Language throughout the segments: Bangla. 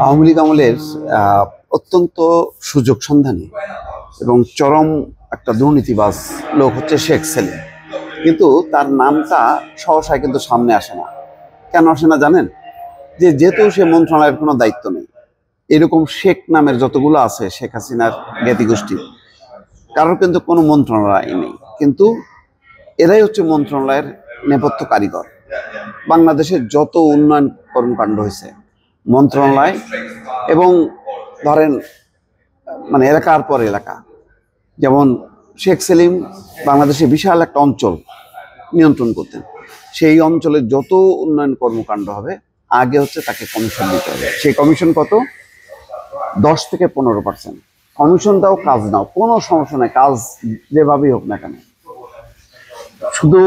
আওয়ামী লীগ আমলের অত্যন্ত সুযোগ সন্ধানী এবং চরম একটা দুর্নীতিবাজ লোক হচ্ছে শেখ সেলিম। কিন্তু তার নামটা সহসায় কিন্তু সামনে আসে না। কেন আসে না জানেন? যেহেতু সে মন্ত্রণালয়ের কোনো দায়িত্ব নেই। এরকম শেখ নামের যতগুলো আছে শেখ হাসিনার জ্ঞাতি গোষ্ঠী, কারোর কিন্তু কোনো মন্ত্রণালয় নেই, কিন্তু এরাই হচ্ছে মন্ত্রণালয়ের নেপথ্য কারিগর। বাংলাদেশের যত উন্নয়ন কর্মকাণ্ড হয়েছে মন্ত্রণালয় এবং ধরেন মানে এলাকার পর এলাকা, যেমন শেখ সেলিম বাংলাদেশে বিশাল একটা অঞ্চল নিয়ন্ত্রণ করতেন। সেই অঞ্চলের যত উন্নয়ন কর্মকাণ্ড হবে আগে হচ্ছে তাকে কমিশন দিতে হবে। সেই কমিশন কত? 10 থেকে 15%। কমিশন দাও, কাজ নাও, কোনো সমস্যা নাই, কাজ যেভাবেই হোক না কেন। শুধু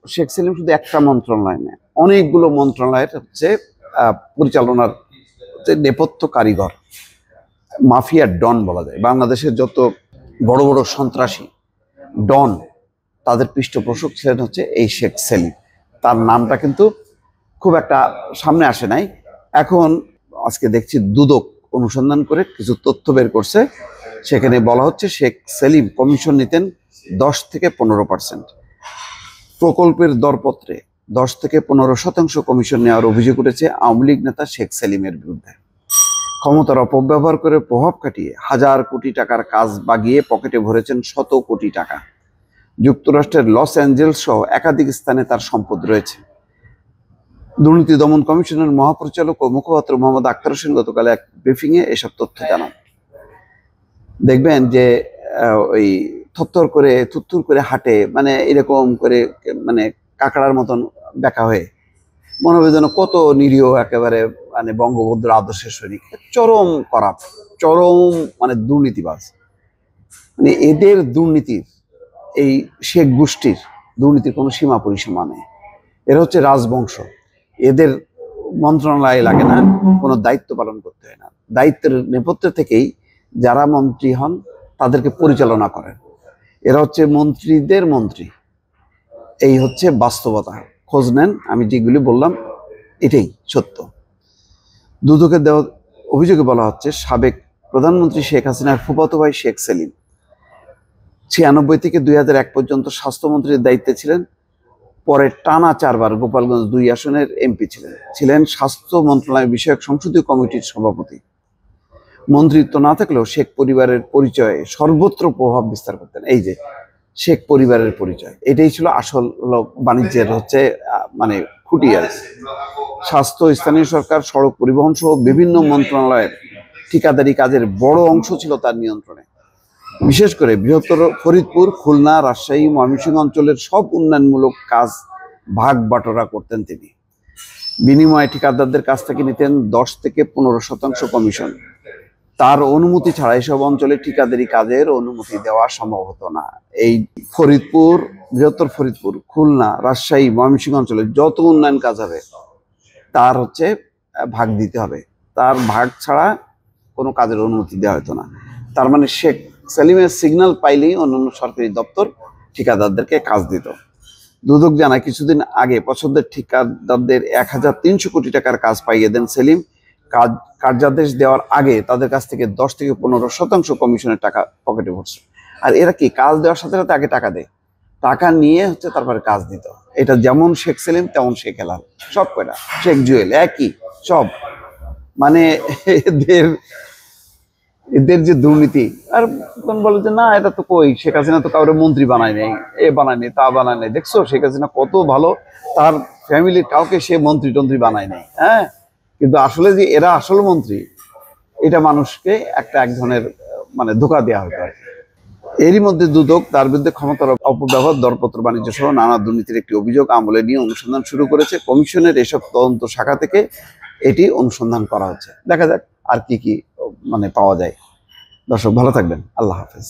শেখ সেলিম শুধু একটা মন্ত্রণালয় নেয়, অনেকগুলো মন্ত্রণালয়ের হচ্ছে পরিচালনার নেপথ্য কারিগর, মাফিয়া ডন বলা যায়। বাংলাদেশের যত বড় বড় সন্ত্রাসী ডন, তাদের পৃষ্ঠপোষক ছিলেন হচ্ছে এই শেখ সেলিম। তার নামটা কিন্তু খুব একটা সামনে আসে নাই। এখন আজকে দেখছি দুদক অনুসন্ধান করে কিছু তথ্য বের করছে, সেখানে বলা হচ্ছে শেখ সেলিম কমিশন নিতেন 10 থেকে 15%। প্রকল্পের দরপত্রে 10 থেকে 15% কমিশন নেওয়ার অভিযোগ উঠেছে আওয়ামী লীগ নেতা শেখ সেলিমের বিরুদ্ধে। ক্ষমতার অপব্যবহার করে প্রভাব খাটিয়ে হাজার কোটি টাকার কাজ বাগিয়ে পকেটে ভরেছেন শত কোটি টাকা। যুক্তরাষ্ট্রের লস অ্যাঞ্জেলস সহ একাধিক স্থানে তার সম্পদ রয়েছে। দুর্নীতি দমন কমিশনের মহাপরিচালক ও মুখপাত্র মোহাম্মদ আখতার হোসেন গতকাল এক ব্রিফিংয়ে এসব তথ্য জানান। দেখবেন যে ওই থরথর করে থুত্থুর করে হাঁটে, মানে এরকম করে, মানে কাঁকড়ার মতন ব্যাকা হয়ে, মনে হবে যেন কত নিরীহ একেবারে মানে বঙ্গবন্ধুর আদর্শের সৈনিক। চরম করাপ, চরম মানে দুর্নীতিবাজ। মানে এদের দুর্নীতির, এই শেখ গোষ্ঠীর দুর্নীতির কোনো সীমা পরিসীমা নেই। এরা হচ্ছে রাজবংশ। এদের মন্ত্রণালয় লাগে না, কোনো দায়িত্ব পালন করতে হয় না। দায়িত্বের নেপথ্য থেকেই যারা মন্ত্রী হন তাদেরকে পরিচালনা করেন। এরা হচ্ছে মন্ত্রীদের মন্ত্রী। এই হচ্ছে বাস্তবতা। খোঁজ নেন, আমি যেগুলি বললাম এটাই সত্য। দুদকের দেওয়া অভিযোগে বলা হচ্ছে সাবেক প্রধানমন্ত্রী শেখ হাসিনার ফুফাতো ভাই শেখ সেলিম 96 থেকে 2001 পর্যন্ত স্বাস্থ্যমন্ত্রীর দায়িত্বে ছিলেন। পরে টানা 4 বার গোপালগঞ্জ 2 আসনের এমপি ছিলেন স্বাস্থ্য মন্ত্রণালয় বিষয়ক সংসদীয় কমিটির সভাপতি। মন্ত্রিত্ব না থাকলেও শেখ পরিবারের পরিচয়ে সর্বত্র প্রভাব বিস্তার করতেন। এই যে শেখ পরিবারের পরিচয়, এটাই ছিল আসল বাণিজ্যের হচ্ছে মানে খুঁটি। আর স্বাস্থ্য, স্থানীয় সরকার, সড়ক পরিবহন সহ বিভিন্ন মন্ত্রণালয়ের ঠিকাদারি কাজের বড় অংশ ছিল তার নিয়ন্ত্রণে। বিশেষ করে বৃহত্তর ফরিদপুর, খুলনা, রাজশাহী, ময়মনসিংহ অঞ্চলের সব উন্নয়নমূলক কাজ ভাগ বাটোয়ারা করতেন তিনি। বিনিময়ে ঠিকাদারদের কাছ থেকে নিতেন 10 থেকে 15% কমিশন। তার অনুমতি ছাড়া এসব অঞ্চলে ঠিকাদারি কাজের অনুমতি দেওয়া সম্ভব হতো না। এই ফরিদপুর, বৃহত্তর ফরিদপুর, খুলনা, রাজশাহী, ময়মনসিংহ অঞ্চলে যত উন্নয়ন কাজ হবে তার হচ্ছে ভাগ দিতে হবে। তার ভাগ ছাড়া কোনো কাজের অনুমতি দেওয়া হতো না। তার মানে শেখ সেলিমের সিগন্যাল পাইলেই অন্যান্য সরকারি দপ্তর ঠিকাদারদেরকে কাজ দিত। দুদক জানায় কিছুদিন আগে পছন্দের ঠিকাদারদের 1300 কোটি টাকার কাজ পাইয়ে দেন সেলিম। কার্যাদেশ দেওয়ার আগে তাদের কাছ থেকে 10 থেকে 15% কমিশনের টাকা পকেটে ভরছে। আর এরা কি কাজ দেওয়ার সাথে সাথে আগে টাকা দেয়, টাকা নিয়ে হচ্ছে তারপরে কাজ দিত। এটা যেমন শেখ সেলিম তেমন শেখ হেলাল, সব কয়টা শেখ জুয়েল একই সব। মানে এদের যে দুর্নীতি। আর বলে যে না, এটা তো কই, শেখ হাসিনা তো কাউরে মন্ত্রী বানায় নেই, এ বানায় নেই, তা বানায় নেই। দেখছো শেখ হাসিনা কত ভালো, তার ফ্যামিলির কাউকে সে মন্ত্রী টন্ত্রী বানায় নেই। হ্যাঁ, কিন্তু আসলে যে এরা আসল মন্ত্রী, এটা মানুষকে এক ধরনের মানে ধোঁকা দেওয়া হতো। এরই মধ্যে দুদক তার বিরুদ্ধে ক্ষমতার অপব্যবহার, দরপত্র বাণিজ্য সহ নানা দুর্নীতির একটি অভিযোগ আমলে নিয়ে অনুসন্ধান শুরু করেছে। কমিশনের এসব তদন্ত শাখা থেকে এটি অনুসন্ধান করা হচ্ছে। দেখা যাক আর কি কি মানে পাওয়া যায়। দর্শক ভালো থাকবেন, আল্লাহ হাফেজ।